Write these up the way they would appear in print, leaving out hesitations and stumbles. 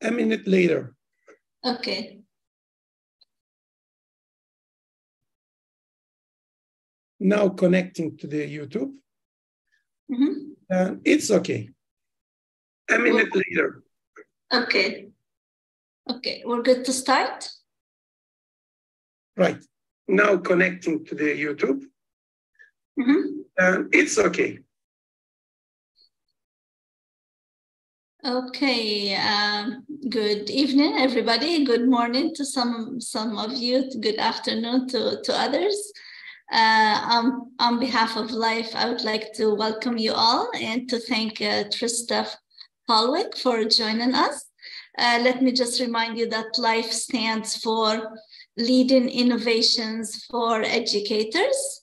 A minute later. Okay. Now connecting to the YouTube. It's okay. A minute later. Okay. Okay, we're good to start? Right. Now connecting to the YouTube. It's okay. Okay, good evening, everybody. Good morning to some of you. Good afternoon to others. On behalf of Life, I would like to welcome you all and to thank Trista Hollweck for joining us. Let me just remind you that Life stands for Leading Innovations for Educators.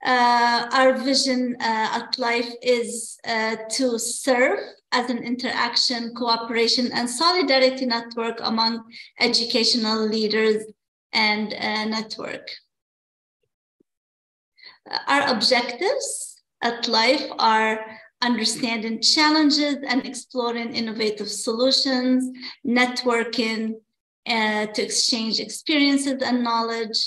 Our vision at Life is to serve as an interaction, cooperation, and solidarity network among educational leaders and network. Our objectives at Life are understanding challenges and exploring innovative solutions, networking to exchange experiences and knowledge,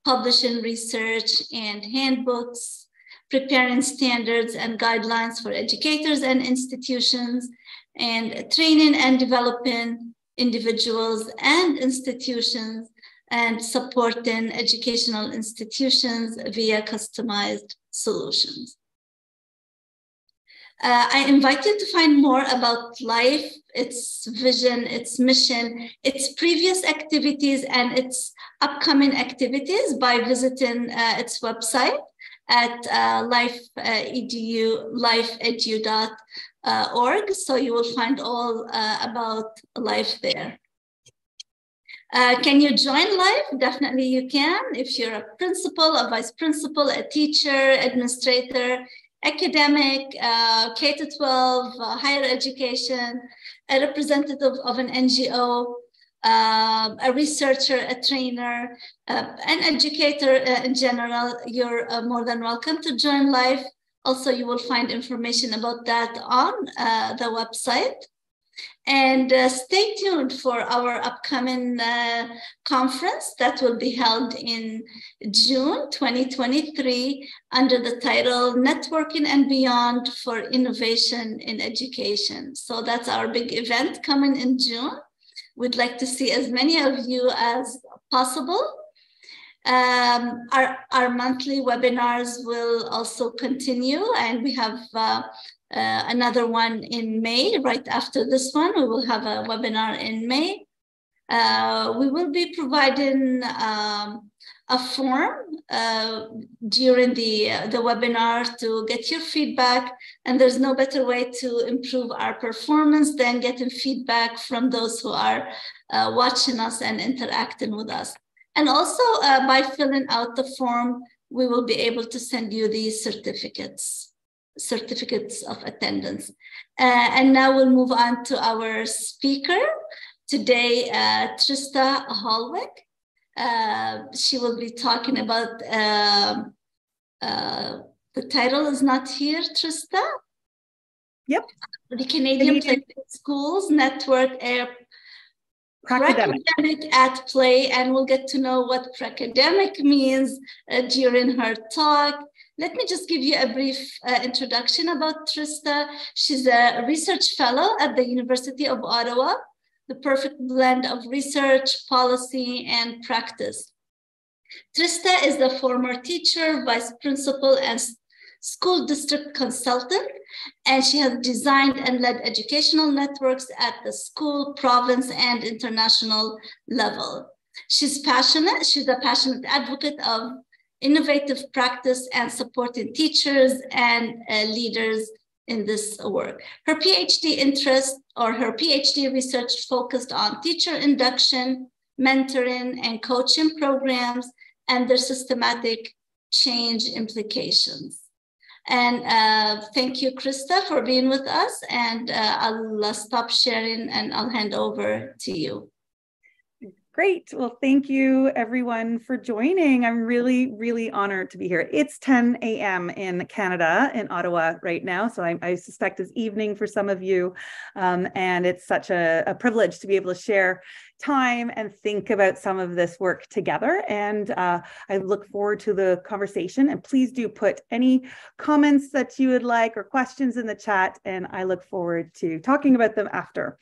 publishing research and handbooks, preparing standards and guidelines for educators and institutions, and training and developing individuals and institutions, and supporting educational institutions via customized solutions. I invite you to find more about Life, its vision, its mission, its previous activities, and its upcoming activities by visiting its website at lifeedu.org. So you will find all about Life there. Can you join Life? Definitely you can. If you're a principal, a vice principal, a teacher, administrator, academic, K-12, higher education, a representative of an NGO, a researcher, a trainer, an educator in general, you're more than welcome to join Life. Also, you will find information about that on the website. And stay tuned for our upcoming conference that will be held in June 2023 under the title Networking and Beyond for Innovation in Education. So that's our big event coming in June. We'd like to see as many of you as possible. Our monthly webinars will also continue, and we have another one in May. Right after this one, we will have a webinar in May. We will be providing a form during the webinar to get your feedback, and there's no better way to improve our performance than getting feedback from those who are watching us and interacting with us. And also by filling out the form, we will be able to send you these certificates of attendance. And now we'll move on to our speaker today, Trista Hollweck. She will be talking about, the title is not here, Trista? Yep. The Canadian Playful Schools Network Pracademic at Play, and we'll get to know what Pracademic means during her talk. Let me just give you a brief introduction about Trista. She's a research fellow at the University of Ottawa, the perfect blend of research, policy, and practice. Trista is the former teacher, vice principal, and school district consultant, and she has designed and led educational networks at the school, province, and international level. She's a passionate advocate of innovative practice and supporting teachers and leaders in this work. Her PhD interest or her PhD research focused on teacher induction, mentoring, and coaching programs and their systematic change implications. And thank you, Trista, for being with us. And I'll stop sharing and I'll hand over to you. Great. Well, thank you everyone for joining. I'm really, really honored to be here. It's 10 a.m. in Canada, in Ottawa right now. So I suspect it's evening for some of you. And it's such a privilege to be able to share time and think about some of this work together. And I look forward to the conversation. And please do put any comments that you would like or questions in the chat. And I look forward to talking about them after.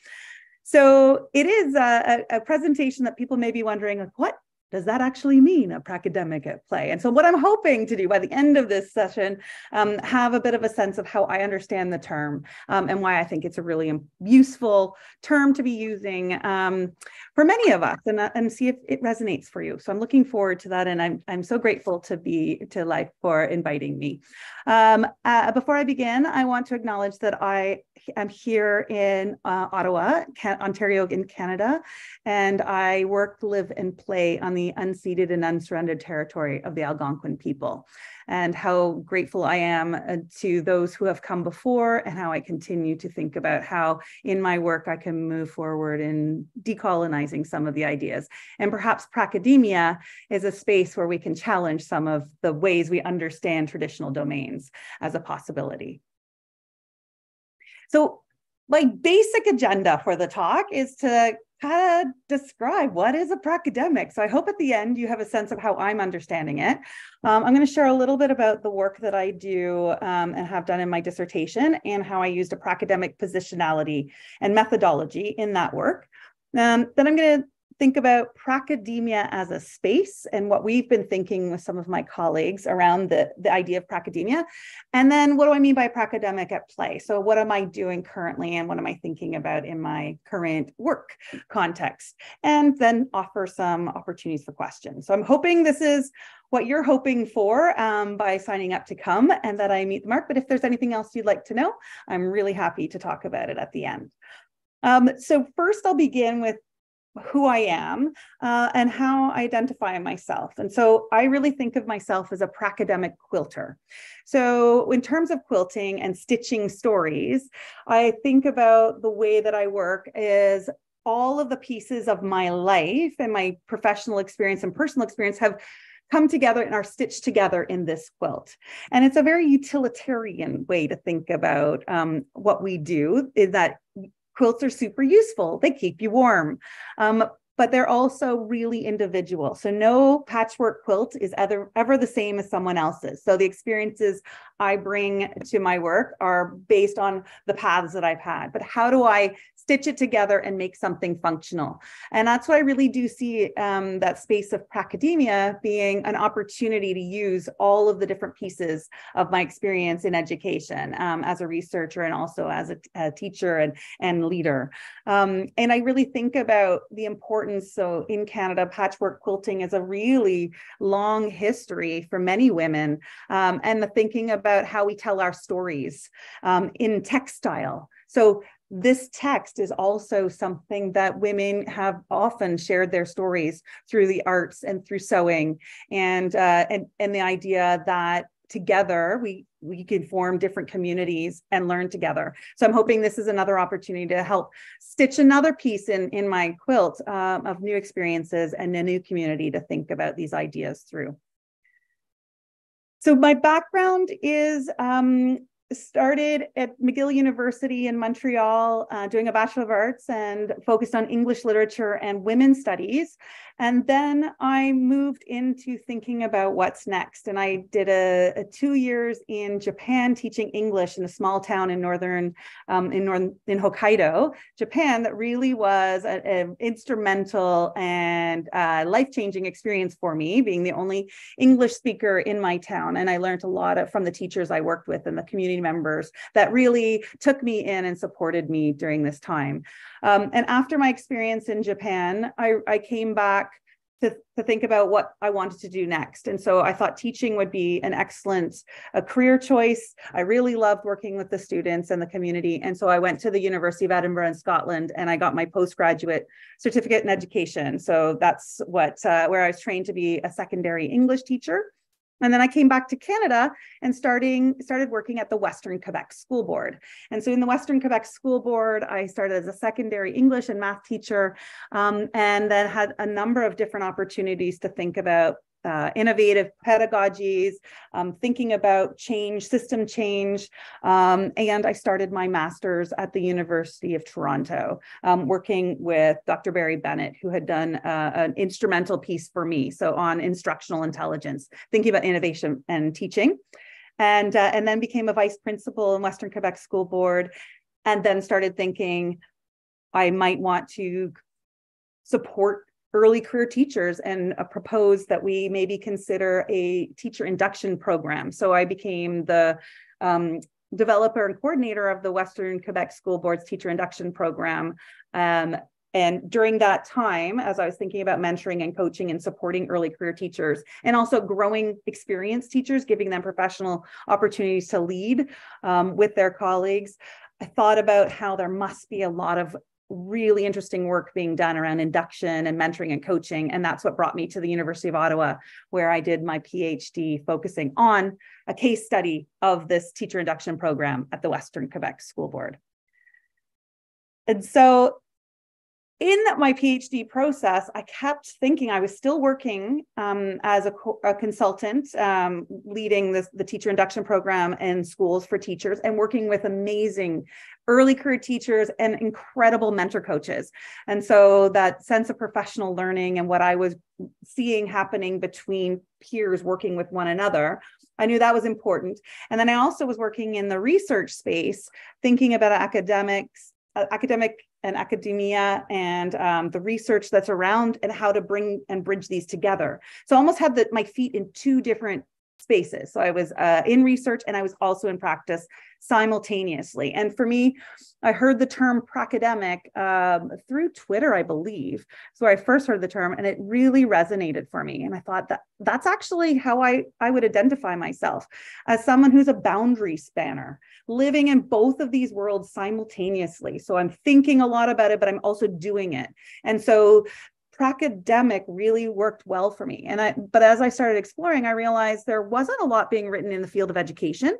So it is a presentation that people may be wondering, like, what does that actually mean, a pracademic at play? And so what I'm hoping to do by the end of this session, have a bit of a sense of how I understand the term and why I think it's a really useful term to be using for many of us, and see if it resonates for you. So I'm looking forward to that, and I'm so grateful to Life for inviting me. Before I begin, I want to acknowledge that I am here in Ottawa, Ontario in Canada, and I work, live, and play on the unceded and unsurrendered territory of the Algonquin people, and how grateful I am to those who have come before, and how I continue to think about how in my work I can move forward in decolonizing some of the ideas. And perhaps Pracademia is a space where we can challenge some of the ways we understand traditional domains as a possibility. So my basic agenda for the talk is to kind of describe what is a pracademic. So I hope at the end you have a sense of how I'm understanding it. I'm going to share a little bit about the work that I do and have done in my dissertation, and how I used a pracademic positionality and methodology in that work. Then I'm going to think about pracademia as a space and what we've been thinking with some of my colleagues around the idea of pracademia. And then what do I mean by pracademic at play? So what am I doing currently, and what am I thinking about in my current work context? And then offer some opportunities for questions. So I'm hoping this is what you're hoping for by signing up to come, and that I meet the mark. But if there's anything else you'd like to know, I'm really happy to talk about it at the end. So first I'll begin with who I am and how I identify myself. And so I really think of myself as a pracademic quilter. So in terms of quilting and stitching stories, I think about the way that I work is all of the pieces of my life and my professional experience and personal experience have come together and are stitched together in this quilt. And it's a very utilitarian way to think about what we do, is that quilts are super useful. They keep you warm, but they're also really individual. So no patchwork quilt is ever the same as someone else's. So the experiences I bring to my work are based on the paths that I've had, but how do I stitch it together and make something functional? And that's why I really do see that space of pracademia being an opportunity to use all of the different pieces of my experience in education as a researcher, and also as a teacher and leader. And I really think about the importance. So in Canada, patchwork quilting is a really long history for many women, and the thinking about how we tell our stories in textile. So this text is also something that women have often shared their stories through the arts and through sewing, and the idea that together we can form different communities and learn together. So I'm hoping this is another opportunity to help stitch another piece in my quilt of new experiences and a new community to think about these ideas through. So my background is started at McGill University in Montreal, doing a Bachelor of Arts, and focused on English literature and women's studies. And then I moved into thinking about what's next. And I did a 2 years in Japan teaching English in a small town in in Hokkaido, Japan, that really was an instrumental and life-changing experience for me, being the only English speaker in my town. And I learned a lot from the teachers I worked with and the community members that really took me in and supported me during this time. And after my experience in Japan, I came back to think about what I wanted to do next. And so I thought teaching would be an excellent career choice. I really loved working with the students and the community. And so I went to the University of Edinburgh in Scotland, and I got my postgraduate certificate in education. So that's where I was trained to be a secondary English teacher. And then I came back to Canada and started working at the Western Quebec School Board. And so in the Western Quebec School Board, I started as a secondary English and math teacher, and then had a number of different opportunities to think about innovative pedagogies, thinking about change, system change, and I started my master's at the University of Toronto, working with Dr. Barry Bennett, who had done an instrumental piece for me, so on instructional intelligence, thinking about innovation and teaching, and then became a vice principal in Western Quebec School Board, and then started thinking I might want to support early career teachers and proposed that we maybe consider a teacher induction program. So I became the developer and coordinator of the Western Quebec School Board's teacher induction program. And during that time, as I was thinking about mentoring and coaching and supporting early career teachers, and also growing experienced teachers, giving them professional opportunities to lead with their colleagues, I thought about how there must be a lot of really interesting work being done around induction and mentoring and coaching. And that's what brought me to the University of Ottawa, where I did my PhD focusing on a case study of this teacher induction program at the Western Quebec School Board. And so in my PhD process, I kept thinking I was still working as a consultant, leading the teacher induction program in schools for teachers and working with amazing early career teachers and incredible mentor coaches. And so that sense of professional learning and what I was seeing happening between peers working with one another, I knew that was important. And then I also was working in the research space, thinking about academic and academia and the research that's around and how to bring and bridge these together. So I almost had my feet in two different spaces. So I was in research and I was also in practice simultaneously. And for me, I heard the term pracademic through Twitter, I believe. So I first heard the term and it really resonated for me. And I thought that's actually how I would identify myself, as someone who's a boundary spanner, living in both of these worlds simultaneously. So I'm thinking a lot about it, but I'm also doing it. And so Pracademic really worked well for me. But as I started exploring, I realized there wasn't a lot being written in the field of education.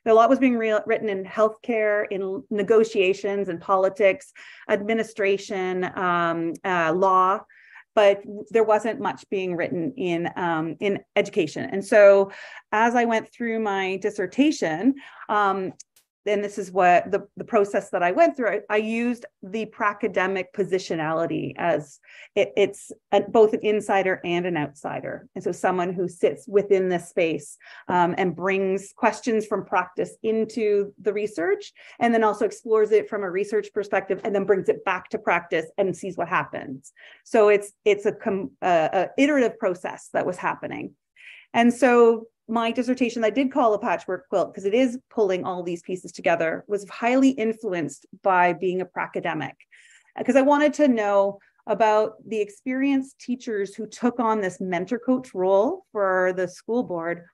A lot was being written in healthcare, in negotiations and politics, administration, law, but there wasn't much being written in education. And so as I went through my dissertation, and this is what the process that I went through, I used the pracademic positionality as it's both an insider and an outsider. And so someone who sits within this space and brings questions from practice into the research, and then also explores it from a research perspective, and then brings it back to practice and sees what happens. So it's a iterative process that was happening. And so my dissertation, I did call a patchwork quilt because it is pulling all these pieces together, was highly influenced by being a pracademic, because I wanted to know about the experienced teachers who took on this mentor coach role for the school board.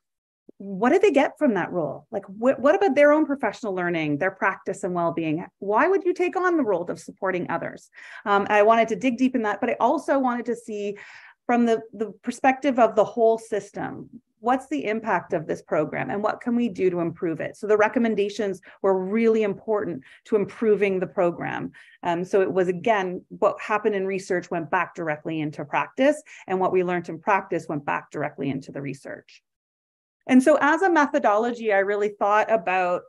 What did they get from that role? Like, what about their own professional learning, their practice and well-being? Why would you take on the role of supporting others? I wanted to dig deep in that, but I also wanted to see from the perspective of the whole system, what's the impact of this program and what can we do to improve it? So the recommendations were really important to improving the program. So it was, again, what happened in research went back directly into practice, and what we learned in practice went back directly into the research. And so as a methodology, I really thought about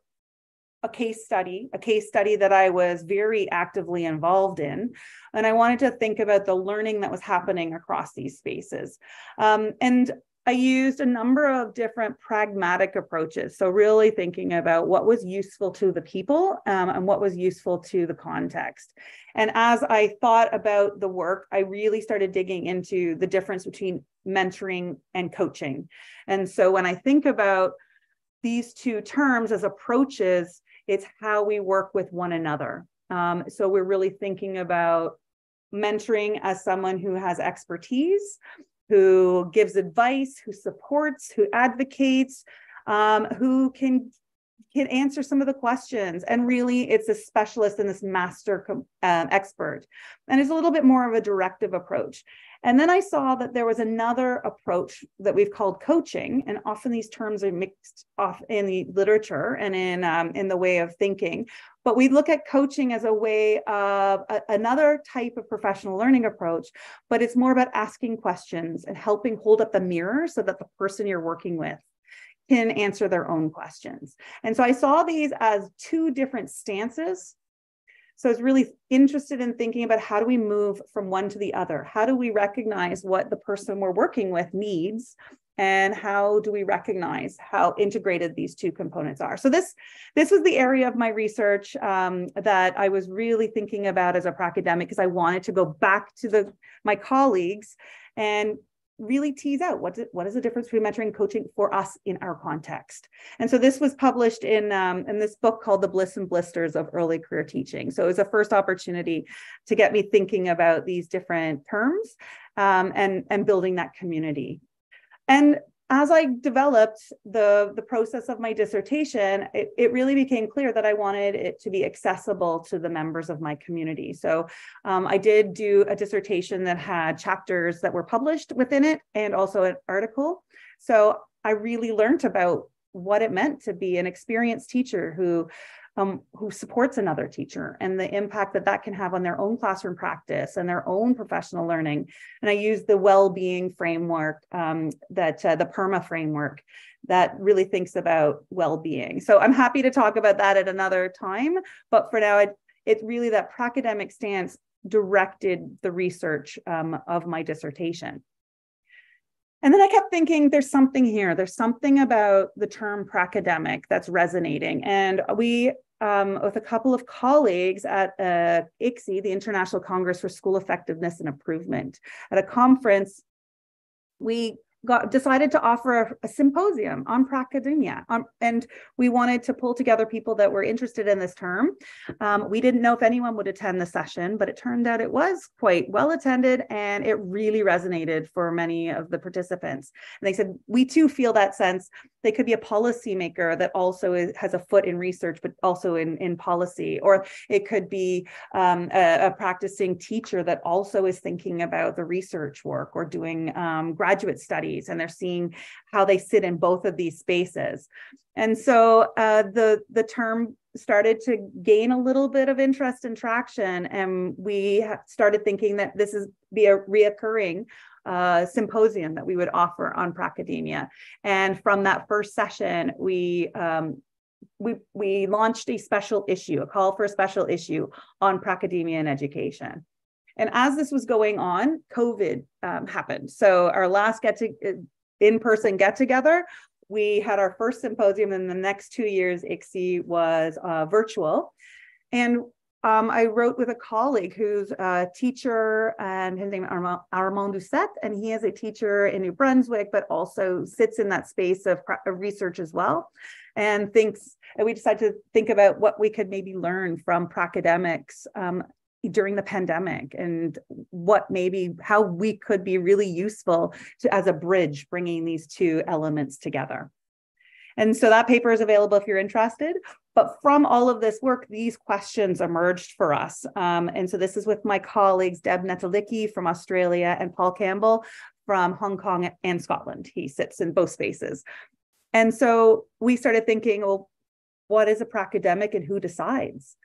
a case study that I was very actively involved in. And I wanted to think about the learning that was happening across these spaces. And I used a number of different pragmatic approaches. So really thinking about what was useful to the people and what was useful to the context. And as I thought about the work, I really started digging into the difference between mentoring and coaching. And so when I think about these two terms as approaches, it's how we work with one another. So we're really thinking about mentoring as someone who has expertise, who gives advice, who supports, who advocates, who can can answer some of the questions. And really, it's a specialist and this master expert. And it's a little bit more of a directive approach. And then I saw that there was another approach that we've called coaching. And often these terms are mixed off in the literature and in the way of thinking. But we look at coaching as a way of another type of professional learning approach, but it's more about asking questions and helping hold up the mirror so that the person you're working with can answer their own questions. And so I saw these as two different stances. So I was really interested in thinking about how do we move from one to the other? How do we recognize what the person we're working with needs? And how do we recognize how integrated these two components are? So this was the area of my research that I was really thinking about as a pracademic, because I wanted to go back to my colleagues and really tease out what is the difference between mentoring and coaching for us in our context. And so this was published in this book called The Bliss and Blisters of Early Career Teaching. So it was a first opportunity to get me thinking about these different terms and building that community. And as I developed the process of my dissertation, it really became clear that I wanted it to be accessible to the members of my community. So I did do a dissertation that had chapters that were published within it and also an article. So I really learned about what it meant to be an experienced teacher who supports another teacher and the impact that that can have on their own classroom practice and their own professional learning. And I used the well-being framework, the PERMA framework that really thinks about well-being. So I'm happy to talk about that at another time, but for now, it's really that pracademic stance directed the research of my dissertation. And then I kept thinking, there's something here. There's something about the term pracademic that's resonating. And we, with a couple of colleagues at ICSE, the International Congress for School Effectiveness and Improvement, at a conference, we decided to offer a symposium on pracademia. And we wanted to pull together people that were interested in this term. We didn't know if anyone would attend the session, but it turned out it was quite well attended and it really resonated for many of the participants. And they said, we too feel that sense. They could be a policymaker that also has a foot in research, but also in policy, or it could be a practicing teacher that also is thinking about the research work or doing graduate studies, and they're seeing how they sit in both of these spaces. And so the term started to gain a little bit of interest and traction, and we started thinking that this is be a reoccurring symposium that we would offer on pracademia. And from that first session, we launched a special issue, a call for a special issue on pracademia and education. And as this was going on, COVID happened. So our last in-person get-together, we had our first symposium. In the next 2 years, ICSE was virtual. And I wrote with a colleague who's a teacher, and his name is Armand Doucette, and he is a teacher in New Brunswick, but also sits in that space of research as well, and we decided to think about what we could maybe learn from pracademics during the pandemic, and how we could be really useful as a bridge, bringing these two elements together. And so that paper is available if you're interested. But from all of this work, these questions emerged for us. And so this is with my colleagues, Deb Netalicki from Australia and Paul Campbell from Hong Kong and Scotland. He sits in both spaces. And so we started thinking, well, what is a pracademic and who decides?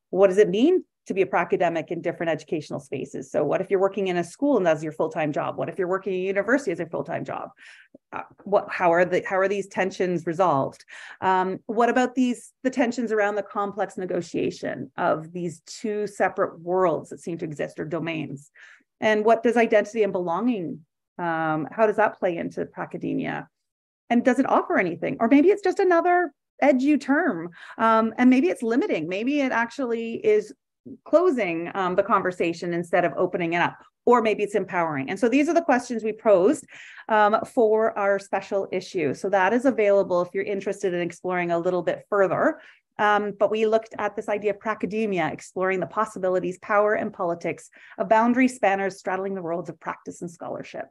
What does it mean to be a pracademic in different educational spaces? So what if you're working in a school and that's your full-time job? What if you're working at a university as a full-time job? How are these tensions resolved? What about the tensions around the complex negotiation of these two separate worlds that seem to exist, or domains? And what does identity and belonging, how does that play into pracademia? And does it offer anything? Or maybe it's just another edu term, and maybe it's limiting. Maybe it actually is closing the conversation instead of opening it up, or maybe it's empowering. And so these are the questions we posed for our special issue. So that is available if you're interested in exploring a little bit further But we looked at this idea of pracademia, exploring the possibilities, power, and politics of boundary spanners straddling the worlds of practice and scholarship.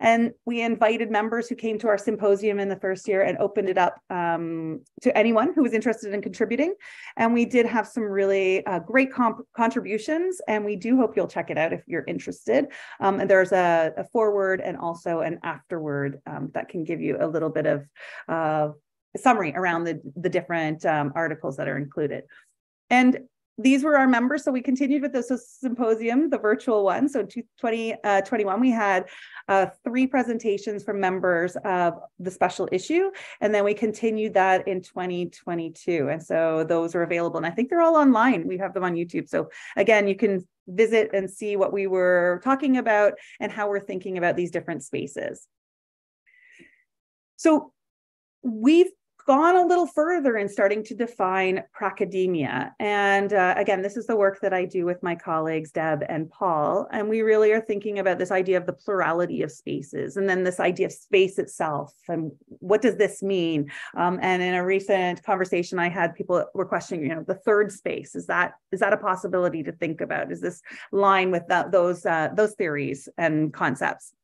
And we invited members who came to our symposium in the first year and opened it up to anyone who was interested in contributing. And we did have some really great contributions, and we do hope you'll check it out if you're interested. And there's a foreword and also an afterword that can give you a little bit of summary around the different articles that are included. And these were our members. So we continued with the symposium, the virtual one. So in 2021, we had 3 presentations from members of the special issue. And then we continued that in 2022. And so those are available. And I think they're all online. We have them on YouTube. So again, you can visit and see what we were talking about and how we're thinking about these different spaces. So we've gone a little further in starting to define pracademia. And again, this is the work that I do with my colleagues, Deb and Paul. And we really are thinking about this idea of the plurality of spaces, and then this idea of space itself. And what does this mean? And in a recent conversation I had, people were questioning, the third space. Is that a possibility to think about? Is this line with those theories and concepts?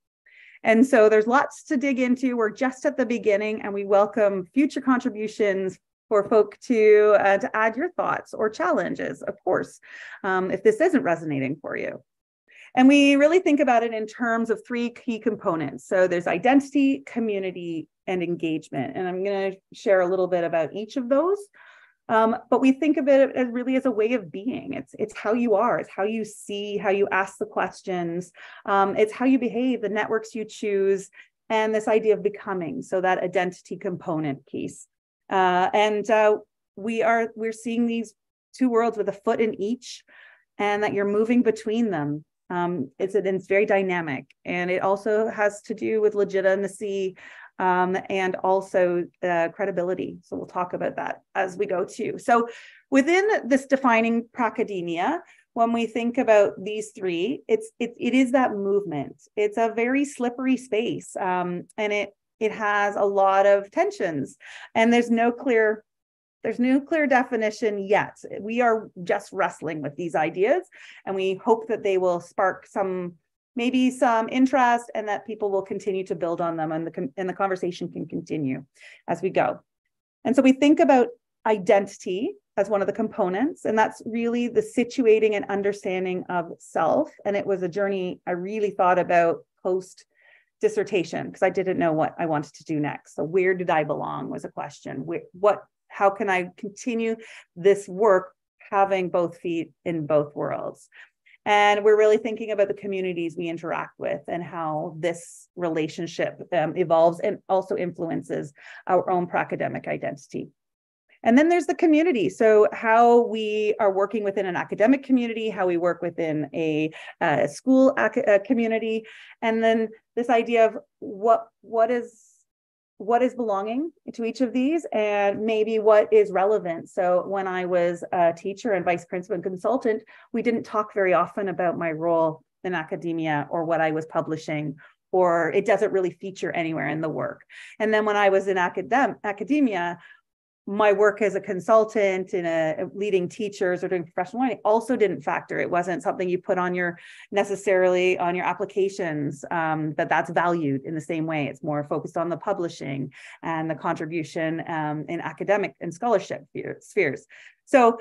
And so there's lots to dig into. We're just at the beginning, and we welcome future contributions for folk to add your thoughts or challenges, of course, if this isn't resonating for you. And we really think about it in terms of 3 key components. So there's identity, community, and engagement. And I'm going to share a little bit about each of those. But we think of it as really as a way of being. It's how you are, it's how you see, how you ask the questions, it's how you behave, the networks you choose, and this idea of becoming. So that identity component piece. We're seeing these 2 worlds with a foot in each, and that you're moving between them. It's very dynamic, and it also has to do with legitimacy. And also credibility. So we'll talk about that as we go too. So within this defining pracademia, when we think about these 3, it is that movement. It's a very slippery space, and it has a lot of tensions, and there's no clear definition yet. We are just wrestling with these ideas, and we hope that they will spark maybe some interest, and that people will continue to build on them, and the conversation can continue as we go. And so we think about identity as one of the components, and that's really the situating and understanding of self. And it was a journey I really thought about post dissertation, because I didn't know what I wanted to do next. So where did I belong was a question. How can I continue this work having both feet in both worlds? And we're really thinking about the communities we interact with and how this relationship evolves and also influences our own pracademic identity. And then there's the community. So how we are working within an academic community, how we work within a school community, and then this idea of what is belonging to each of these, and maybe what is relevant. So when I was a teacher and vice principal and consultant, we didn't talk very often about my role in academia or what I was publishing, or it doesn't really feature anywhere in the work. And then when I was in academia, my work as a consultant and leading teachers or doing professional learning also didn't factor. It wasn't something you put necessarily on your applications, that's valued in the same way. It's more focused on the publishing and the contribution in academic and scholarship spheres. So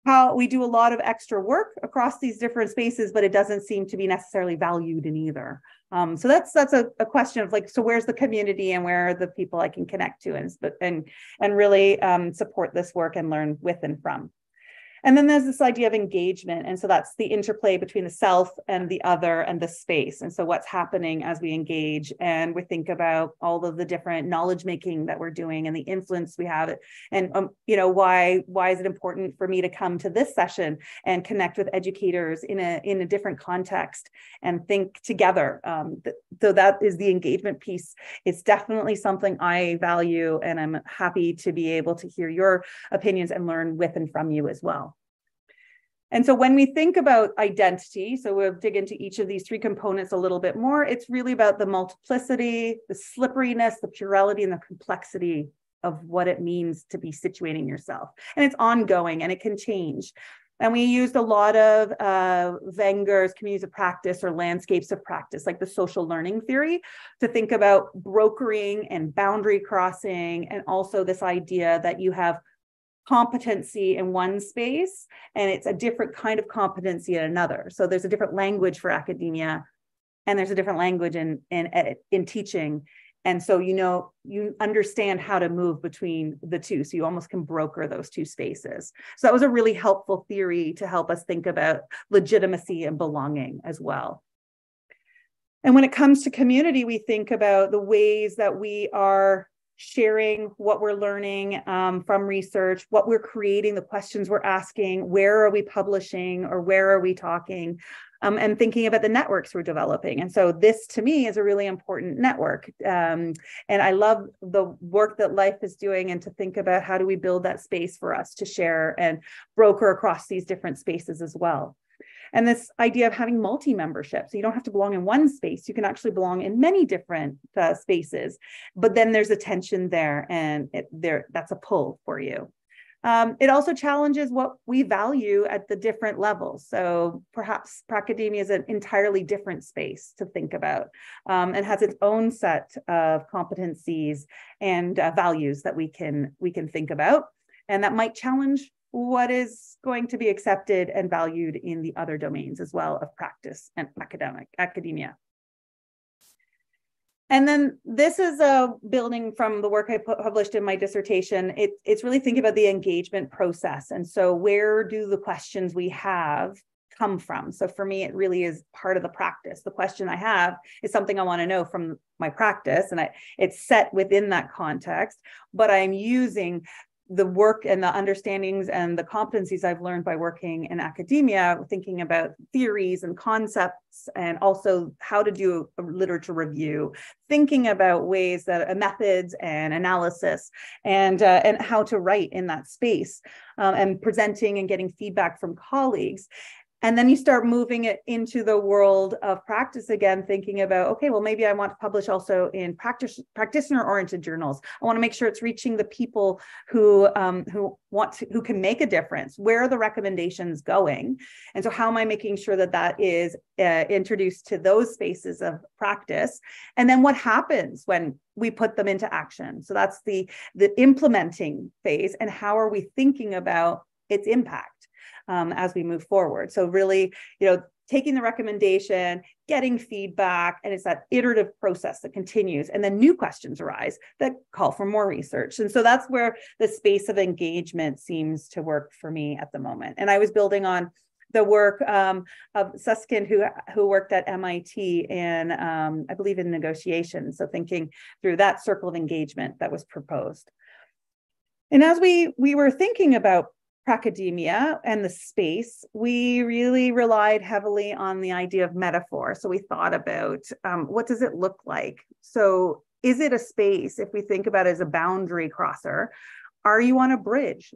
how we do a lot of extra work across these different spaces, but it doesn't seem to be necessarily valued in either. So that's a question of so where's the community and where are the people I can connect to and really support this work and learn with and from. And then there's this idea of engagement. And so that's the interplay between the self and the other and the space. And so what's happening as we engage and we think about all of the different knowledge making that we're doing and the influence we have. And, why is it important for me to come to this session and connect with educators in a different context and think together? So that is the engagement piece. It's definitely something I value, and I'm happy to be able to hear your opinions and learn with and from you as well. And so when we think about identity, so we'll dig into each of these 3 components a little bit more. It's really about the multiplicity, the slipperiness, the plurality, and the complexity of what it means to be situating yourself. And it's ongoing and it can change. And we used a lot of Wenger's communities of practice or landscapes of practice, like the social learning theory, to think about brokering and boundary crossing, and also this idea that you have competency in one space and it's a different kind of competency in another. So there's a different language for academia and there's a different language in teaching. And so, you understand how to move between the two. So you almost can broker those two spaces. So that was a really helpful theory to help us think about legitimacy and belonging as well. And when it comes to community, we think about the ways that we are sharing what we're learning from research, what we're creating, the questions we're asking, where are we publishing or where are we talking? And thinking about the networks we're developing. And so this, to me, is a really important network. And I love the work that Life is doing, and to think about how do we build that space for us to share and broker across these different spaces as well. And this idea of having multi-membership. So you don't have to belong in one space. You can actually belong in many different spaces. But then there's a tension there, and that's a pull for you. It also challenges what we value at the different levels. So perhaps Pracademia is an entirely different space to think about, and has its own set of competencies and values that we can think about, and that might challenge what is going to be accepted and valued in the other domains as well of practice and academia. And then this is a building from the work I published in my dissertation. It's really thinking about the engagement process. And so where do the questions we have come from? So for me, it really is part of the practice. The question I have is something I want to know from my practice, and it's set within that context, but I'm using the work and the understandings and the competencies I've learned by working in academia, thinking about theories and concepts, and also how to do a literature review, thinking about ways that methods and analysis, and how to write in that space, and presenting and getting feedback from colleagues. And then you start moving it into the world of practice again, thinking about, okay, well, maybe I want to publish also in practitioner-oriented journals. I want to make sure it's reaching the people who can make a difference. Where are the recommendations going? And so how am I making sure that that is introduced to those spaces of practice? And then what happens when we put them into action? So that's the implementing phase, and how are we thinking about its impact as we move forward. So really, taking the recommendation, getting feedback, and it's that iterative process that continues. And then new questions arise that call for more research. And so that's where the space of engagement seems to work for me at the moment. And I was building on the work of Susskind, who worked at MIT and I believe in negotiation. So thinking through that circle of engagement that was proposed. And as we were thinking about Pracademia and the space, we really relied heavily on the idea of metaphor. So we thought about what does it look like? So is it a space, if we think about it as a boundary crosser, are you on a bridge?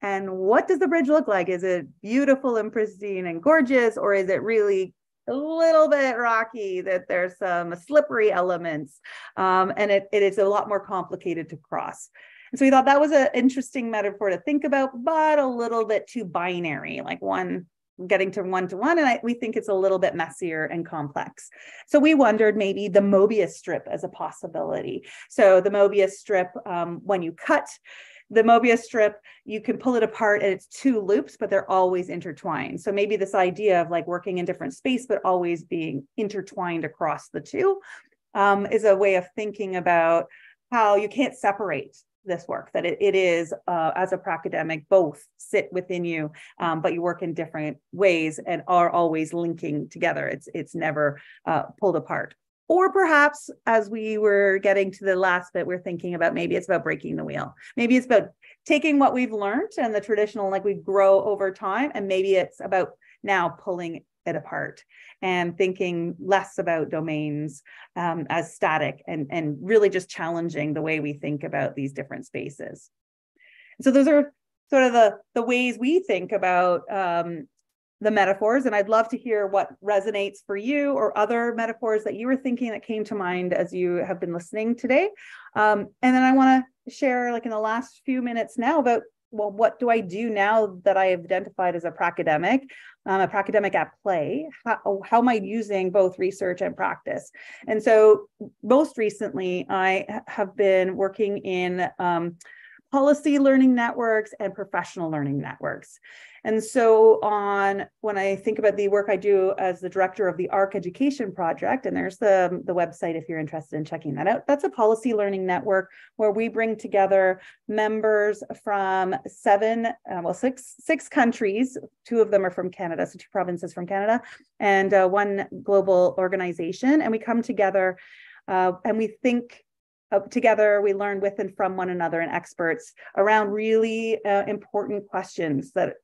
And what does the bridge look like? Is it beautiful and pristine and gorgeous, or is it really a little bit rocky, that there's some slippery elements, and it is a lot more complicated to cross? And so we thought that was an interesting metaphor to think about, but a little bit too binary, like one getting to one, and we think it's a little bit messier and complex. So we wondered maybe the Mobius strip as a possibility. So the Mobius strip, when you cut the Mobius strip, you can pull it apart and it's two loops, but they're always intertwined. So maybe this idea of like working in different space, but always being intertwined across the two is a way of thinking about how you can't separate this work, that it is, as a pracademic, both sit within you, but you work in different ways and are always linking together. It's never pulled apart. Or perhaps, as we were getting to the last bit, we're thinking about maybe it's about breaking the wheel. Maybe it's about taking what we've learned and the traditional, like we grow over time, and maybe it's about now pulling it apart and thinking less about domains as static, and really just challenging the way we think about these different spaces. So those are sort of the ways we think about the metaphors, and I'd love to hear what resonates for you or other metaphors that you were thinking that came to mind as you have been listening today. And then I want to share, like in the last few minutes now, about, well, what do I do now that I have identified as a pracademic at play? How am I using both research and practice? And so most recently, I have been working in policy learning networks and professional learning networks. And so when I think about the work I do as the director of the ARC Education Project, and there's the website if you're interested in checking that out, that's a policy learning network where we bring together members from six countries. 2 of them are from Canada, so 2 provinces from Canada, and 1 global organization. And we come together and we think together, we learn with and from one another and experts around really important questions that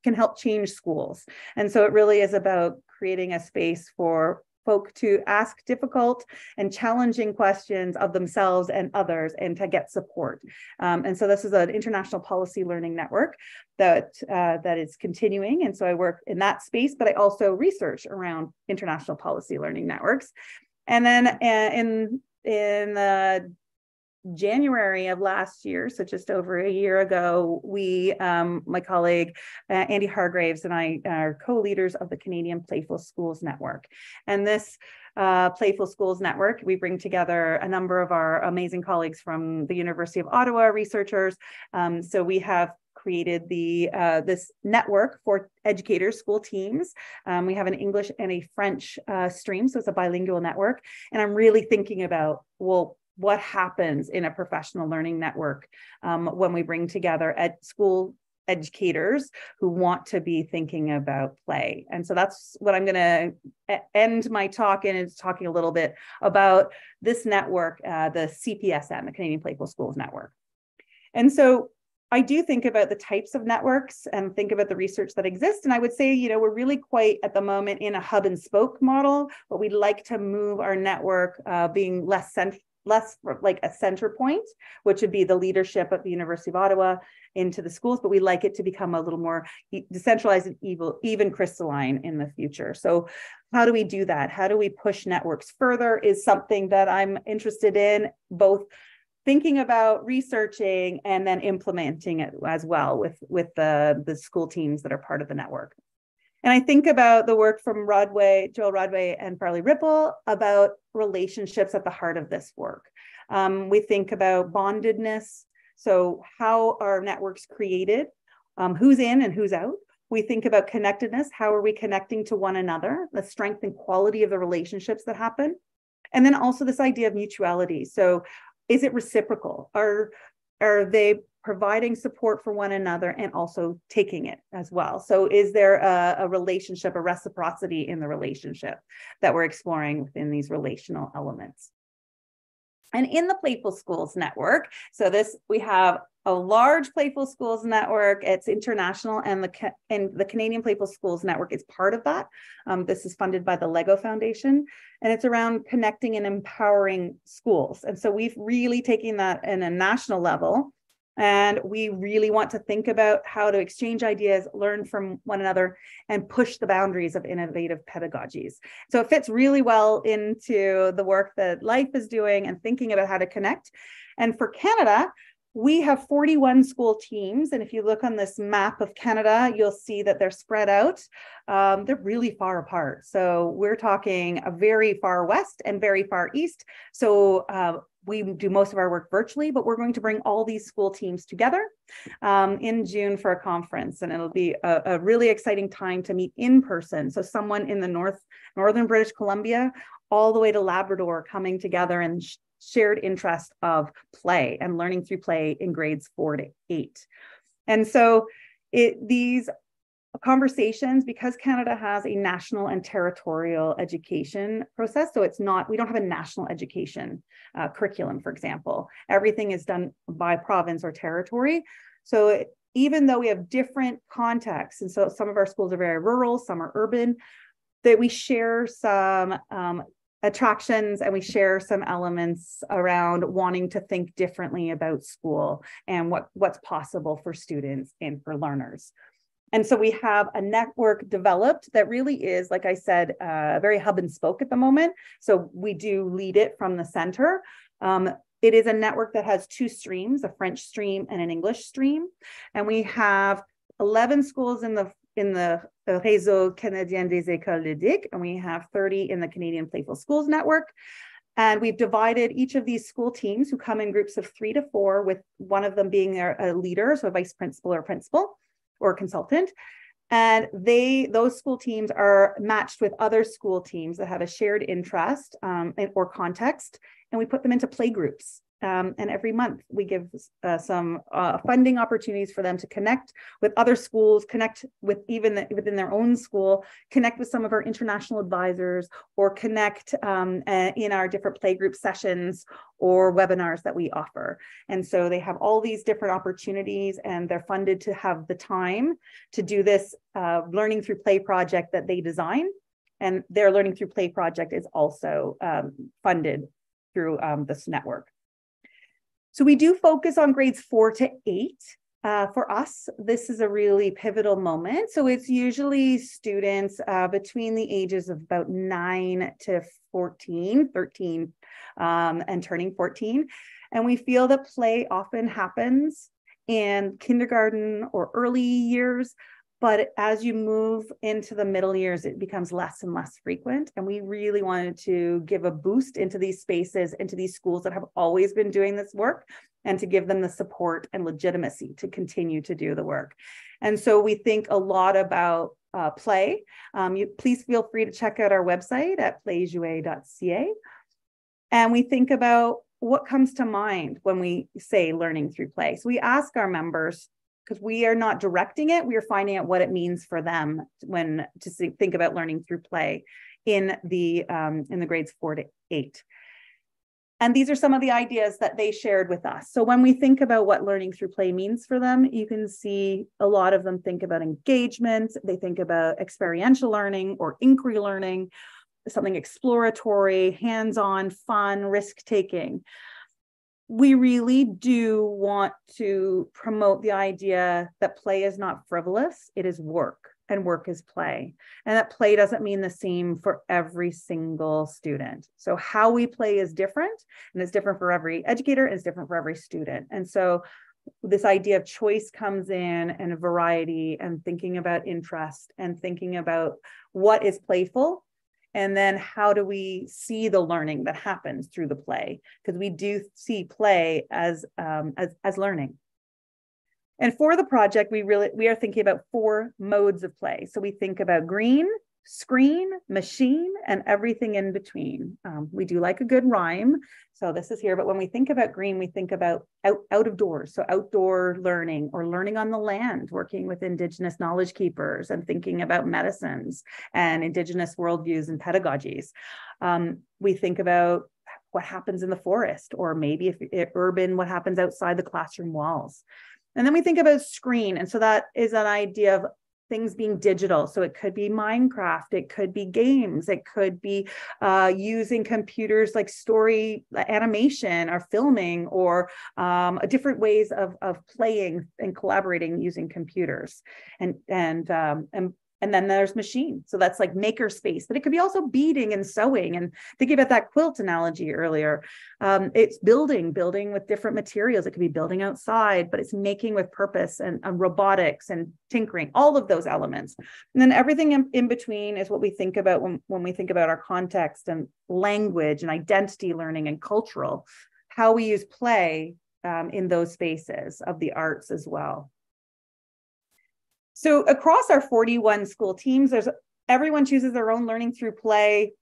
can help change schools. And so it really is about creating a space for folk to ask difficult and challenging questions of themselves and others and to get support. And so this is an international policy learning network that is continuing. And so I work in that space, but I also research around international policy learning networks. And then in January of last year, so just over a year ago, we, my colleague Andy Hargraves and I are co-leaders of the Canadian Playful Schools Network. And this Playful Schools Network, we bring together a number of our amazing colleagues from the University of Ottawa, researchers. So we have created this network for educators, school teams. We have an English and a French stream, so it's a bilingual network. And I'm really thinking about, well, what happens in a professional learning network when we bring together school educators who want to be thinking about play. And so that's what I'm going to end my talk in, is talking a little bit about this network, the CPSN, the Canadian Playful Schools Network. And so I do think about the types of networks and think about the research that exists. And I would say, we're really quite at the moment in a hub and spoke model, but we'd like to move our network being less like a center point, which would be the leadership at the University of Ottawa into the schools, but we like it to become a little more decentralized and even crystalline in the future. So how do we do that? How do we push networks further is something that I'm interested in, both thinking about, researching, and then implementing it as well with the school teams that are part of the network. And I think about the work from Joel Rodway and Farley Ripple about relationships at the heart of this work. We think about bondedness. So how are networks created? Who's in and who's out? We think about connectedness. How are we connecting to one another? The strength and quality of the relationships that happen. And then also this idea of mutuality. So is it reciprocal? Are they providing support for one another and also taking it as well? So is there a relationship, a reciprocity in the relationship that we're exploring within these relational elements? And in the Playful Schools Network, so we have a large Playful Schools Network. It's international, and the Canadian Playful Schools Network is part of that. This is funded by the Lego Foundation, and it's around connecting and empowering schools. And so we've really taken that in a national level, and we really want to think about how to exchange ideas, learn from one another, and push the boundaries of innovative pedagogies. So it fits really well into the work that Life is doing and thinking about how to connect. And for Canada, we have 41 school teams. And if you look on this map of Canada, you'll see that they're spread out. They're really far apart. So we're talking a very far west and very far east. So we do most of our work virtually, but we're going to bring all these school teams together in June for a conference. And it'll be a really exciting time to meet in person. So someone in the northern British Columbia, all the way to Labrador, coming together and shared interest of play and learning through play in grades 4 to 8. And so these conversations, because Canada has a national and territorial education process, so we don't have a national education curriculum, for example. Everything is done by province or territory. So even though we have different contexts, and so some of our schools are very rural, some are urban, that we share some attractions and we share some elements around wanting to think differently about school and what's possible for students and for learners. And so we have a network developed that really is, like I said, very hub and spoke at the moment. So we do lead it from the center. It is a network that has two streams, a French stream and an English stream. And we have 11 schools in the Réseau Canadien des Écoles ludiques, and we have 30 in the Canadian Playful Schools Network. And we've divided each of these school teams who come in groups of 3 to 4, with one of them being a leader, so a vice principal or consultant. And those school teams are matched with other school teams that have a shared interest or context, and we put them into play groups. And every month we give some funding opportunities for them to connect with other schools, connect with within their own school, connect with some of our international advisors, or connect in our different playgroup sessions or webinars that we offer. And so they have all these different opportunities, and they're funded to have the time to do this Learning Through Play project that they design. And their Learning Through Play project is also funded through this network. So we do focus on grades 4 to 8. For us, this is a really pivotal moment. So it's usually students between the ages of about 9 to 14, 13, and turning 14. And we feel that play often happens in kindergarten or early years, but as you move into the middle years, it becomes less and less frequent. And we really wanted to give a boost into these spaces, into these schools that have always been doing this work, and to give them the support and legitimacy to continue to do the work. And so we think a lot about play. Please feel free to check out our website at playjouer.ca. And we think about what comes to mind when we say learning through play. So we ask our members, because we are not directing it, we are finding out what it means for them to think about learning through play in the grades 4 to 8. And these are some of the ideas that they shared with us. So when we think about what learning through play means for them, you can see a lot of them think about engagement, they think about experiential learning or inquiry learning, something exploratory, hands-on, fun, risk-taking. We really do want to promote the idea that play is not frivolous, it is work, and work is play. And that play doesn't mean the same for every single student. So how we play is different, and it's different for every educator, and it's different for every student. And so this idea of choice comes in, and a variety, and thinking about interest, and thinking about what is playful, and then how do we see the learning that happens through the play? Because we do see play as learning. And for the project, we are thinking about 4 modes of play. So we think about green, screen, machine, and everything in between. We do like a good rhyme, so this is here. But when we think about green, we think about out of doors, so outdoor learning, or learning on the land, working with Indigenous knowledge keepers and thinking about medicines and Indigenous worldviews and pedagogies. We think about what happens in the forest, or maybe if urban, what happens outside the classroom walls. And then we think about screen, and so that is an idea of things being digital. So it could be Minecraft, it could be games, it could be using computers like story animation or filming, or different ways of playing and collaborating using computers. And then there's machine. So that's like maker space, but it could be also beading and sewing, and thinking about that quilt analogy earlier. It's building with different materials. It could be building outside, but it's making with purpose, and robotics and tinkering, all of those elements. And then everything in between is what we think about when we think about our context and language and identity learning and cultural, how we use play in those spaces of the arts as well. So across our 41 school teams, everyone chooses their own learning through play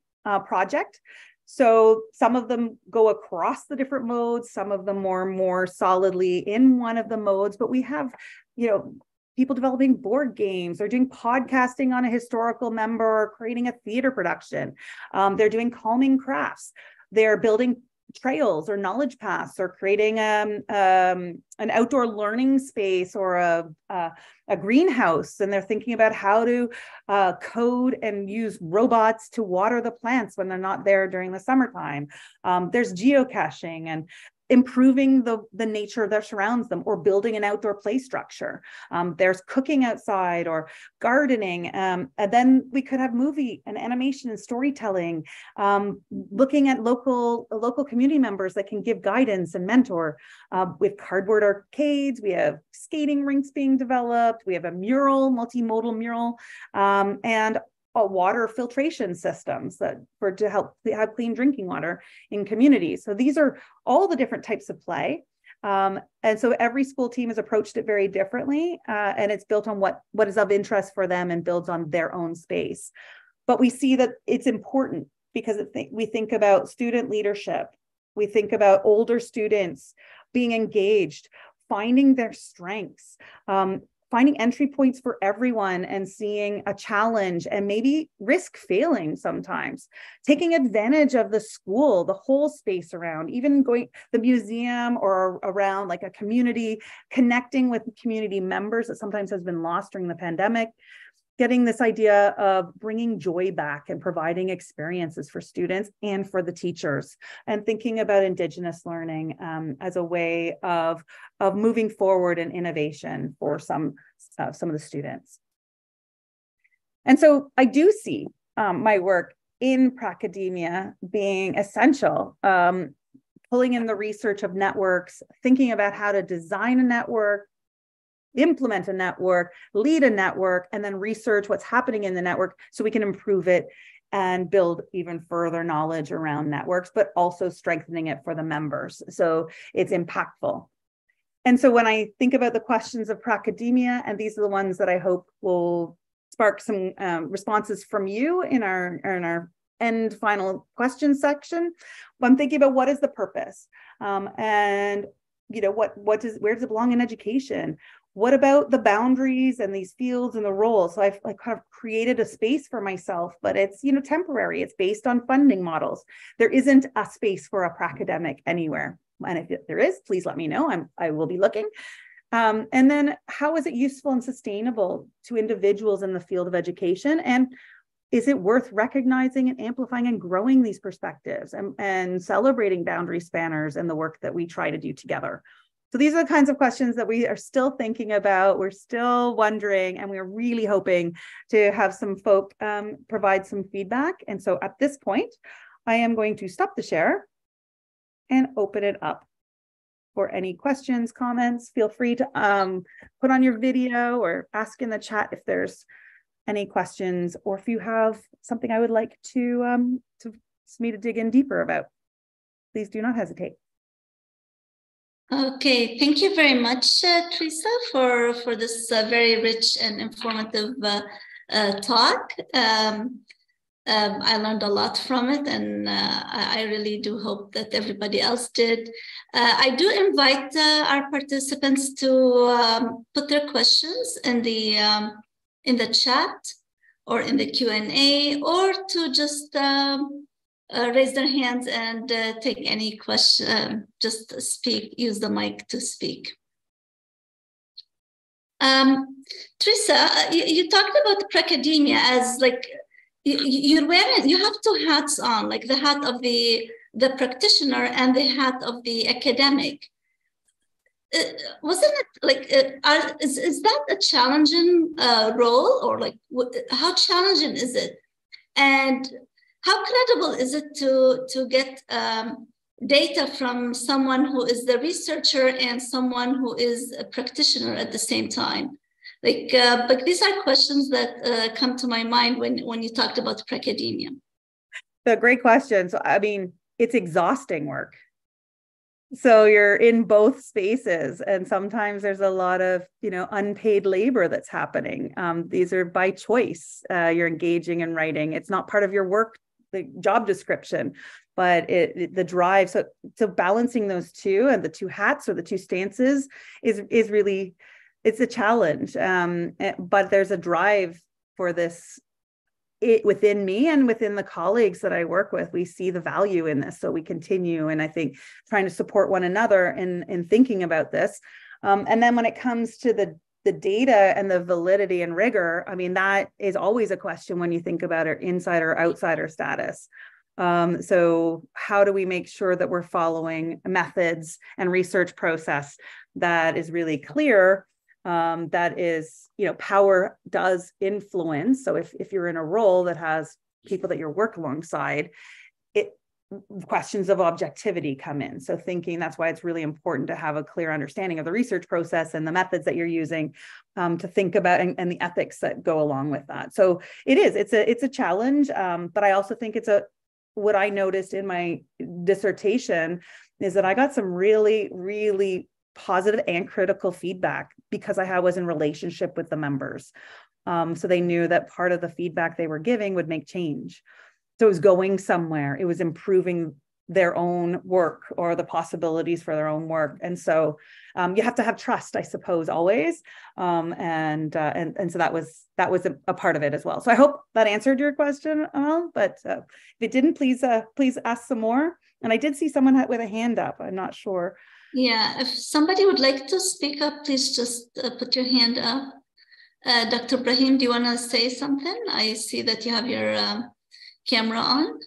project. So some of them go across the different modes, some of them more solidly in one of the modes, but we have, people developing board games, they're doing podcasting on a historical member, or creating a theater production. They're doing calming crafts. They're building trails or knowledge paths, or creating an outdoor learning space, or a greenhouse, and they're thinking about how to code and use robots to water the plants when they're not there during the summertime. There's geocaching, and improving the nature of that surrounds them, or building an outdoor play structure. There's cooking outside or gardening. And then we could have movie and animation and storytelling, looking at local community members that can give guidance and mentor. With cardboard arcades, we have skating rinks being developed. We have a multimodal mural, and water filtration systems to help have clean drinking water in communities. So these are all the different types of play. And so every school team has approached it very differently, and it's built on what is of interest for them and builds on their own space. But we see that it's important because we think about student leadership. We think about older students being engaged, finding their strengths, finding entry points for everyone and seeing a challenge and maybe risk failing sometimes, taking advantage of the school, the whole space around, even going the museum or around like a community, connecting with community members that sometimes has been lost during the pandemic, getting this idea of bringing joy back and providing experiences for students and for the teachers, and thinking about Indigenous learning as a way of moving forward in innovation for some of the students. And so I do see my work in Pracademia being essential, pulling in the research of networks, thinking about how to design a network, implement a network, lead a network, and then research what's happening in the network so we can improve it and build even further knowledge around networks, but also strengthening it for the members so it's impactful. And so when I think about the questions of Pracademia, and these are the ones that I hope will spark some responses from you in our end final question section, I'm thinking about what is the purpose, and where does it belong in education? What about the boundaries and these fields and the roles? So I've kind of created a space for myself, but it's temporary. It's based on funding models. There isn't a space for a Pracademic anywhere. And if there is, please let me know. I will be looking. And then how is it useful and sustainable to individuals in the field of education? And is it worth recognizing and amplifying and growing these perspectives and celebrating boundary spanners and the work that we try to do together? So these are the kinds of questions that we are still thinking about. We're still wondering, and we're really hoping to have some folk provide some feedback. And so at this point, I am going to stop the share and open it up for any questions, comments. Feel free to put on your video or ask in the chat if there's any questions, or if you have something I would like to me to dig in deeper about. Please do not hesitate. Okay, thank you very much, Trista, for this very rich and informative talk. I learned a lot from it, and I really do hope that everybody else did. I do invite our participants to put their questions in the chat or in the Q&A, or to just raise their hands and take any question, just speak, use the mic to speak. Trista, you talked about Pracademia as like, you have two hats on, like the hat of the practitioner and the hat of the academic. Wasn't it like, is that a challenging role, or like how challenging is it? And how credible is it to get data from someone who is the researcher and someone who is a practitioner at the same time? But these are questions that come to my mind when you talked about Pracademia. A great question. So, I mean, it's exhausting work. So you're in both spaces, and sometimes there's a lot of, unpaid labor that's happening. These are by choice. You're engaging in writing. It's not part of your work, the job description, but the drive. So balancing those two, and the two hats or the two stances is really, it's a challenge. But there's a drive for this within me and within the colleagues that I work with. We see the value in this, so we continue. And I think trying to support one another in thinking about this. And then when it comes to the data and the validity and rigor, I mean, that is always a question when you think about our insider outsider status. So how do we make sure that we're following methods and research process that is really clear, that is, power does influence. So if you're in a role that has people that you work alongside, questions of objectivity come in. So that's why it's really important to have a clear understanding of the research process and the methods that you're using to think about and the ethics that go along with that. So it's a challenge, but I also think what I noticed in my dissertation is that I got some really, really positive and critical feedback because I was in relationship with the members. So they knew that part of the feedback they were giving would make change. So it was going somewhere. It was improving their own work or the possibilities for their own work. And so you have to have trust, I suppose, always. And so that was a part of it as well. So I hope that answered your question, Amal, but if it didn't, please ask some more. And I did see someone with a hand up. I'm not sure. Yeah, if somebody would like to speak up, please just put your hand up. Dr. Brahim, do you want to say something? I see that you have your camera on.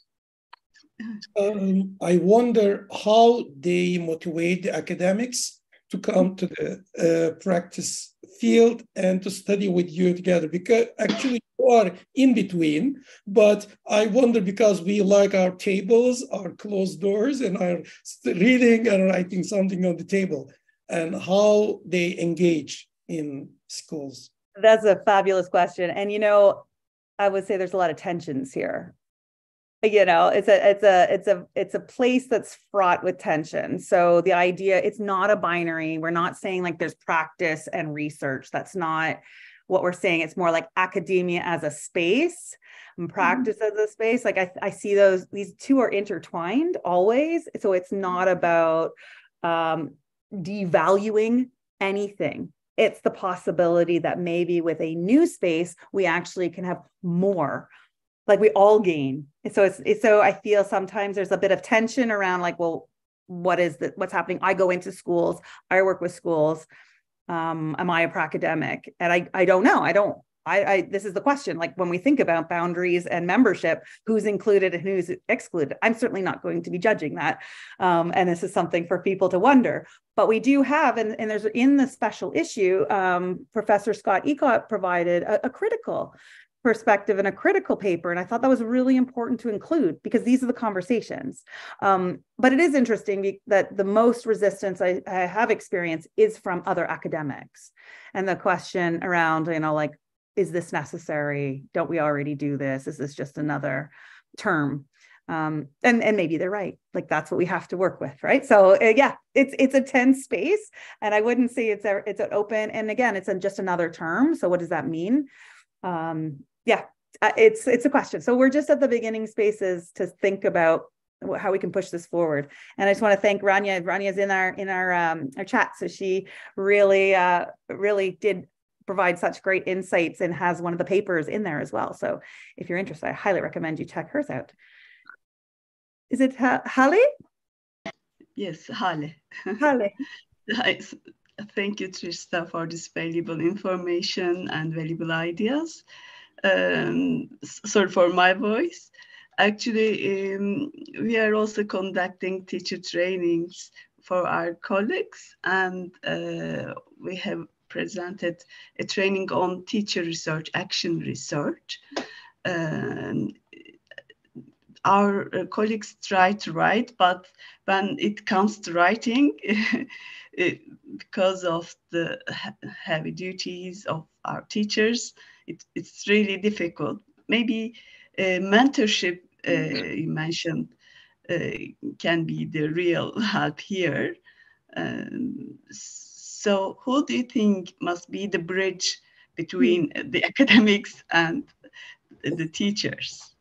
I wonder how they motivate the academics to come to the practice field and to study with you together, because actually you are in between, but I wonder, because we like our tables, our closed doors, and our reading and writing something on the table, and how they engage in schools. That's a fabulous question. And, I would say there's a lot of tensions here. It's a place that's fraught with tension. So the idea, it's not a binary. We're not saying like there's practice and research. That's not what we're saying. It's more like academia as a space and practice as a space. Like I see these two are intertwined always. So it's not about devaluing anything. It's the possibility that maybe with a new space, we actually can have more. Like we all gain. So so I feel sometimes there's a bit of tension around like, well, what's happening? I go into schools, I work with schools. Am I a pracademic? And I don't know. This is the question. Like when we think about boundaries and membership, who's included and who's excluded? I'm certainly not going to be judging that. And this is something for people to wonder. But we do have, and there's in the special issue, Professor Scott Ecott provided a critical perspective and a critical paper. And I thought that was really important to include because these are the conversations. But it is interesting that the most resistance I have experienced is from other academics. And the question around, like, is this necessary? Don't we already do this? Is this just another term? And maybe they're right. Like that's what we have to work with, right? So yeah, it's a tense space. And I wouldn't say it's an open, and again, it's just another term. So what does that mean? It's a question. So we're just at the beginning spaces to think about how we can push this forward. And I just want to thank Rania. Rania's in our chat. So she really did provide such great insights and has one of the papers in there as well. So if you're interested, I highly recommend you check hers out. Is it Halle? Yes, Halle. Halle. Thank you, Trista, for this valuable information and valuable ideas. Sorry for my voice. Actually, we are also conducting teacher trainings for our colleagues, and we have presented a training on teacher research, action research. Our colleagues try to write, but when it comes to writing, because of the heavy duties of our teachers, it's really difficult. Maybe mentorship you mentioned can be the real help here. So who do you think must be the bridge between the academics and the teachers?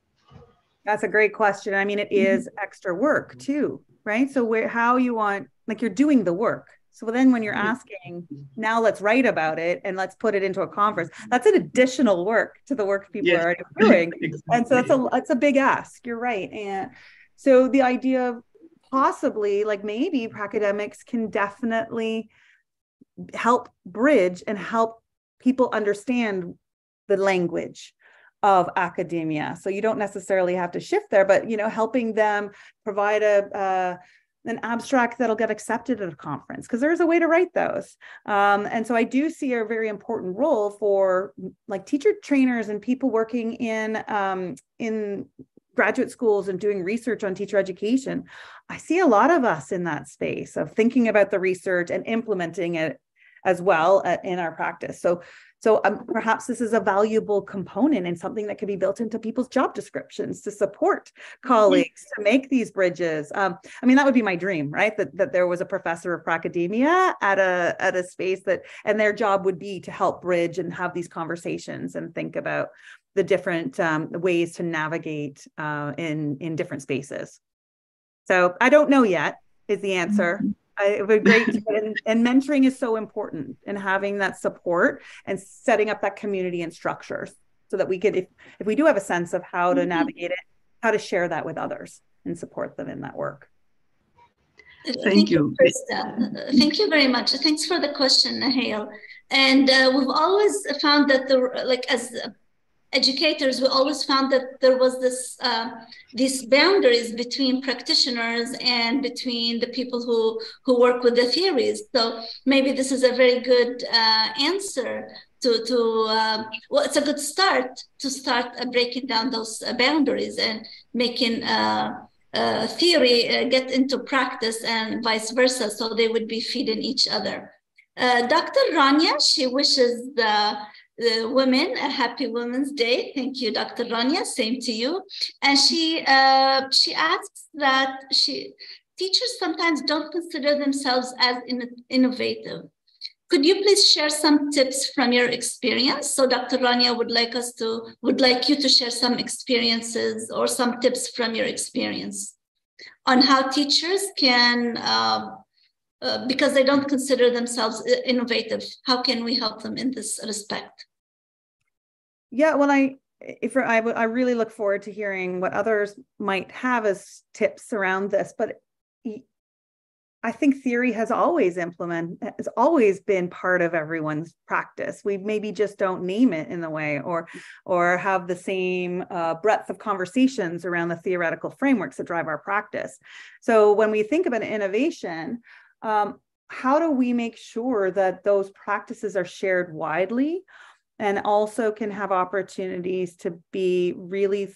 That's a great question. I mean, it is extra work too, right? So how you want, like you're doing the work. So then when you're asking, now let's write about it and let's put it into a conference, that's an additional work to the work people are already doing. Exactly. And so that's a big ask. You're right. And so the idea of possibly like maybe Pracademics can definitely help bridge and help people understand the language of academia. So you don't necessarily have to shift there, but, helping them provide an abstract that'll get accepted at a conference, because there's a way to write those. And so I do see a very important role for like teacher trainers and people working in graduate schools and doing research on teacher education. I see a lot of us in that space of thinking about the research and implementing it as well in our practice. So perhaps this is a valuable component and something that can be built into people's job descriptions to support colleagues to make these bridges. I mean, that would be my dream, right? That there was a professor of Pracademia at a space and their job would be to help bridge and have these conversations and think about the different ways to navigate in different spaces. So I don't know yet is the answer. It would be great and mentoring is so important, and having that support and setting up that community and structures so that we could, if we do have a sense of how to navigate it, how to share that with others and support them in that work. Thank you, Trista. Thank you very much. Thanks for the question, Nahel. And we've always found that as educators, we always found that there was these boundaries between practitioners and between the people who work with the theories. So maybe this is a very good answer well, it's a good start to start breaking down those boundaries and making theory get into practice and vice versa, so they would be feeding each other. Dr. Rania, she wishes the women a happy Women's Day. Thank you, Dr. Rania. Same to you. And she asks that teachers sometimes don't consider themselves as innovative. Could you please share some tips from your experience? So Dr. Rania would like you to share some experiences or some tips from your experience on how teachers can, because they don't consider themselves innovative, how can we help them in this respect? Yeah, well, I really look forward to hearing what others might have as tips around this, but I think theory has always been part of everyone's practice. We maybe just don't name it in the way or have the same breadth of conversations around the theoretical frameworks that drive our practice. So when we think about innovation, how do we make sure that those practices are shared widely and also can have opportunities to be really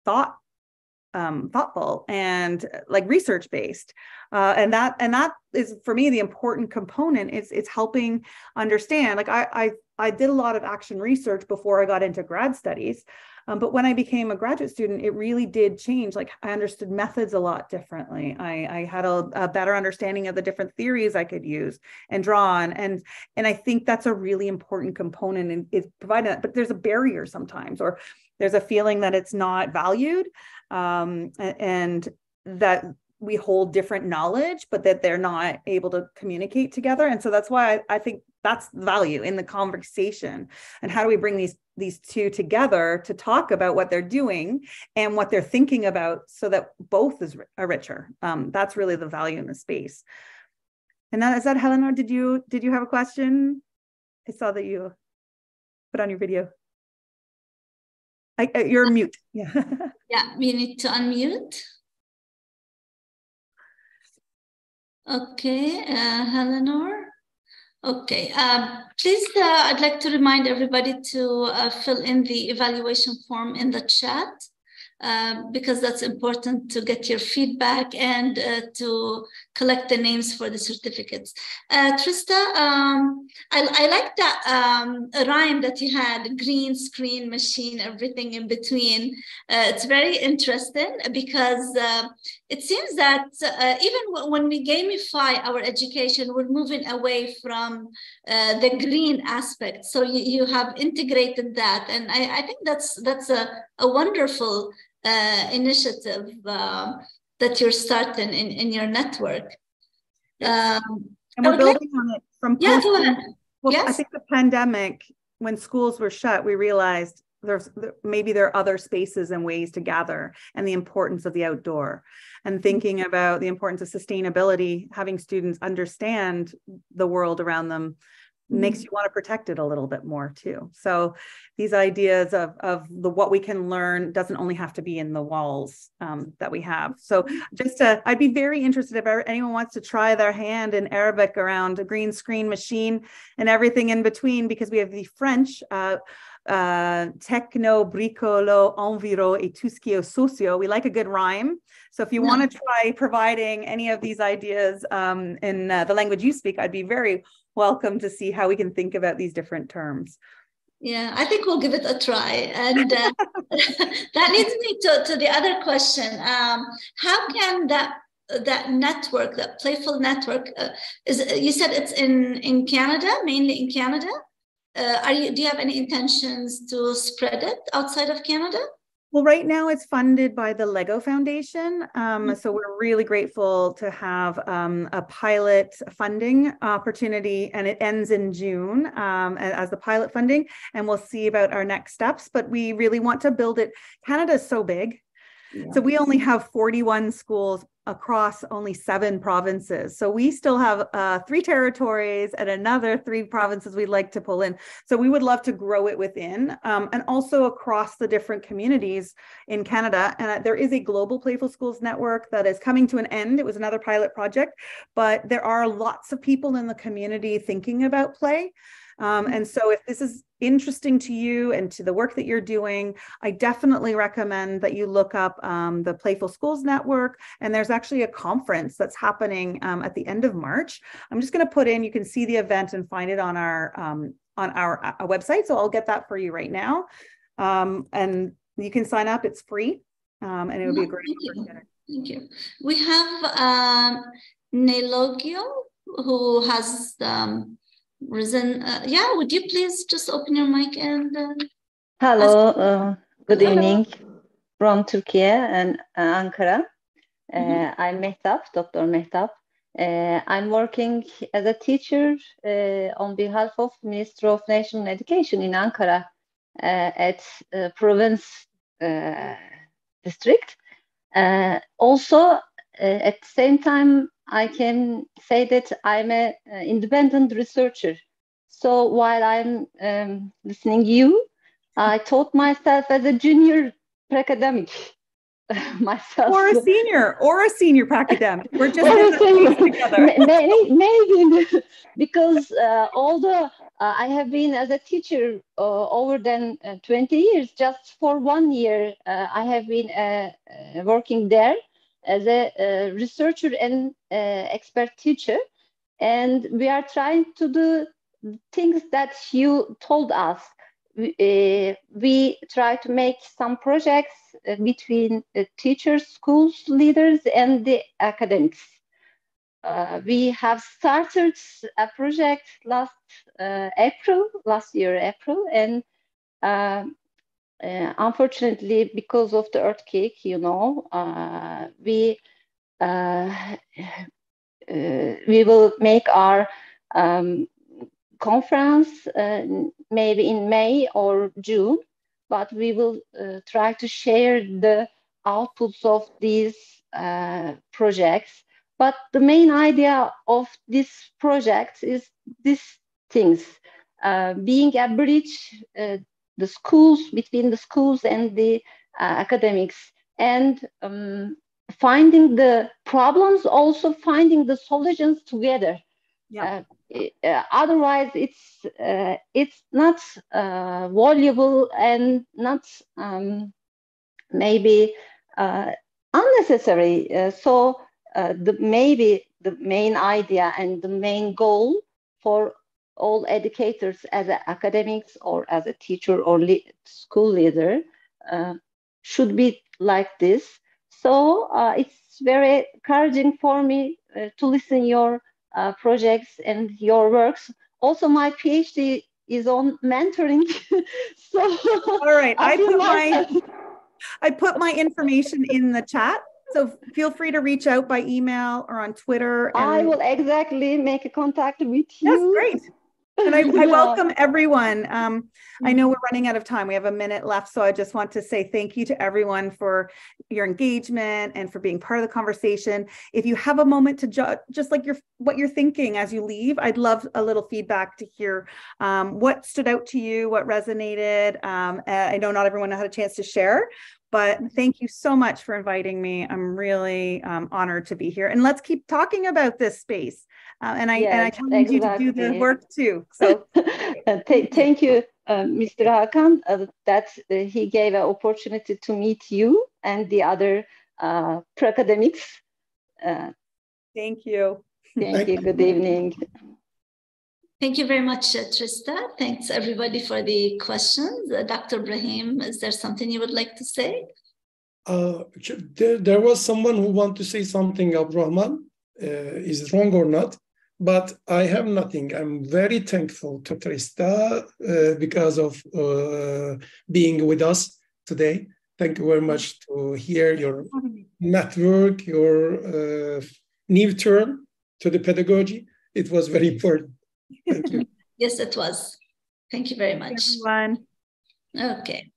thoughtful and like research-based? And that is, for me, the important component. It's helping understand. Like I did a lot of action research before I got into grad studies. But when I became a graduate student, it really did change. Like I understood methods a lot differently. I had a better understanding of the different theories I could use and draw on. And I think that's a really important component in is providing that. But there's a barrier sometimes, or there's a feeling that it's not valued, and that we hold different knowledge, but that they're not able to communicate together. And so that's why I think that's value in the conversation. And how do we bring these two together to talk about what they're doing and what they're thinking about so that both is richer? That's really the value in the space. And is that Eleanor? Did you have a question? I saw that you put on your video. You're mute. Yeah. Yeah, we need to unmute. Okay, Eleanor. Okay, please, I'd like to remind everybody to fill in the evaluation form in the chat, because that's important to get your feedback and to collect the names for the certificates. Trista, I like that rhyme that you had, green screen, machine, everything in between. It's very interesting because it seems that even when we gamify our education, we're moving away from the green aspect. So you have integrated that. And I think that's a wonderful initiative that you're starting in your network. And we're building on it from yeah, go ahead. Well, Yes. I think the pandemic, when schools were shut, we realized maybe there are other spaces and ways to gather, and the importance of the outdoor, and thinking about the importance of sustainability, having students understand the world around them makes you want to protect it a little bit more too. So these ideas of what we can learn doesn't only have to be in the walls that we have. So I'd be very interested if anyone wants to try their hand in Arabic around a green screen machine and everything in between, because we have the French, techno, bricolo, enviro, et tout ce qui est socio. We like a good rhyme. So if you want to try providing any of these ideas in the language you speak, I'd be very welcome to see how we can think about these different terms. Yeah, I think we'll give it a try. And that leads me to the other question. How can that network, that Playful network, you said it's in Canada, mainly in Canada? Do you have any intentions to spread it outside of Canada? Well, right now it's funded by the Lego Foundation. So we're really grateful to have a pilot funding opportunity, and it ends in June as the pilot funding, and we'll see about our next steps, but we really want to build it. Canada is so big. Yeah. So we only have 41 schools across only 7 provinces. So we still have 3 territories and another 3 provinces we'd like to pull in. So we would love to grow it within and also across the different communities in Canada. And there is a global Playful Schools network that is coming to an end. It was another pilot project, but there are lots of people in the community thinking about play. And so if this is interesting to you and to the work that you're doing, I definitely recommend that you look up the Playful Schools Network. And there's actually a conference that's happening at the end of March. I'm just going to put in, you can see the event and find it on our website. So I'll get that for you right now. And you can sign up, it's free. And it would be a great opportunity. Thank you. We have Nelogio, who has risen. Would you please just open your mic and hello, good evening from Turkey and Ankara. I'm Mehtap, Dr. Mehtap. I'm working as a teacher on behalf of Ministry of National Education in Ankara at province district. Also, at the same time, I can say that I'm an independent researcher. So while I'm listening to you, I taught myself as a junior pracademic myself. Or a senior pracademic. We're just in the together. Maybe because although I have been as a teacher over than 20 years, just for 1 year I have been working there as a researcher and expert teacher, and we are trying to do things that you told us. We try to make some projects between teachers, schools, leaders, and the academics. We have started a project last year April, and unfortunately, because of the earthquake, we will make our conference maybe in May or June, but we will try to share the outputs of these projects. But the main idea of this project is these things, being a bridge the schools, between the schools and the academics, and finding the problems, also finding the solutions together. Yeah. Otherwise, it's not valuable and not maybe unnecessary. So maybe the main idea and the main goal for all educators as academics or as a teacher or school leader should be like this. So it's very encouraging for me to listen your projects and your works. Also, my PhD is on mentoring. So all right, I put my information in the chat. So feel free to reach out by email or on Twitter. I will exactly make a contact with you. That's great. And I welcome everyone. I know we're running out of time. We have a minute left. So I just want to say thank you to everyone for your engagement and for being part of the conversation. If you have a moment to just like what you're thinking as you leave, I'd love a little feedback to hear what stood out to you, what resonated. I know not everyone had a chance to share, but thank you so much for inviting me. I'm really honored to be here. And let's keep talking about this space. And I challenge you to do the work too. So thank you, Mr. Hakan, that he gave an opportunity to meet you and the other Pracademics. Thank you. Thank you. Good evening. Thank you very much, Trista. Thanks everybody for the questions. Dr. Brahim, is there something you would like to say? There was someone who wanted to say something, Abdurrahman. Is it wrong or not? But I have nothing. I'm very thankful to Trista because of being with us today. Thank you very much to hear your network, your new turn to the pedagogy. It was very important. Thank you. Yes, it was. Thank you very much. Everyone. Okay.